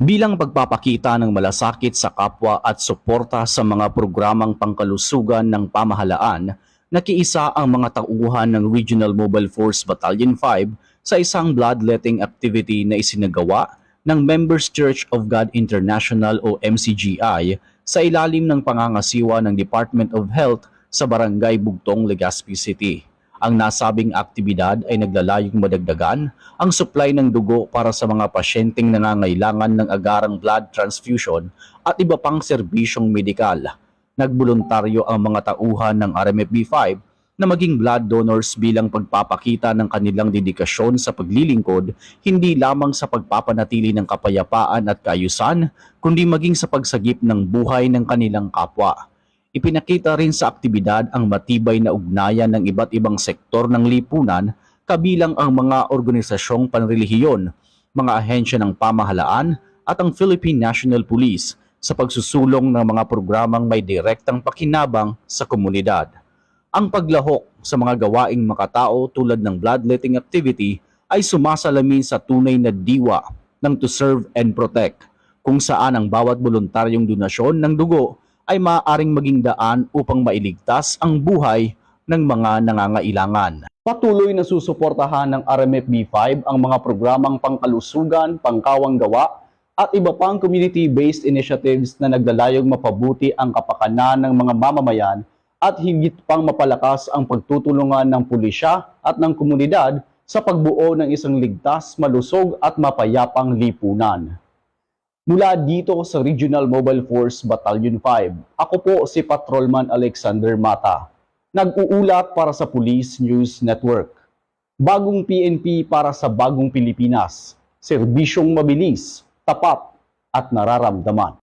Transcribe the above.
Bilang pagpapakita ng malasakit sa kapwa at suporta sa mga programang pangkalusugan ng pamahalaan, nakiisa ang mga tauhan ng Regional Mobile Force Battalion 5 sa isang bloodletting activity na isinagawa ng Members Church of God International o MCGI sa ilalim ng pangangasiwa ng Department of Health sa Barangay Bugtong, Legazpi City. Ang nasabing aktibidad ay naglalayong madagdagan ang supply ng dugo para sa mga pasyenteng nangangailangan ng agarang blood transfusion at iba pang serbisyong medikal. Nagboluntaryo ang mga tauhan ng RMFB-5 na maging blood donors bilang pagpapakita ng kanilang dedikasyon sa paglilingkod hindi lamang sa pagpapanatili ng kapayapaan at kaayusan, kundi maging sa pagsagip ng buhay ng kanilang kapwa. Ipinakita rin sa aktibidad ang matibay na ugnayan ng iba't ibang sektor ng lipunan, kabilang ang mga organisasyong panrelihiyon, mga ahensya ng pamahalaan at ang Philippine National Police sa pagsusulong ng mga programang may direktang pakinabang sa komunidad. Ang paglahok sa mga gawaing makatao tulad ng bloodletting activity ay sumasalamin sa tunay na diwa ng to serve and protect, kung saan ang bawat voluntaryong donasyon ng dugo ay maaaring maging daan upang mailigtas ang buhay ng mga nangangailangan. Patuloy na susuportahan ng RMFB-5 ang mga programang pangkalusugan, pangkawang gawa at iba pang community-based initiatives na naglalayong mapabuti ang kapakanan ng mga mamamayan at higit pang mapalakas ang pagtutulungan ng pulisya at ng komunidad sa pagbuo ng isang ligtas, malusog at mapayapang lipunan. Mula dito sa Regional Mobile Force Battalion 5, ako po si Patrolman Alexander Mata, nag-uulat para sa Police News Network. Bagong PNP para sa bagong Pilipinas, serbisyong mabilis, tapat at nararamdaman.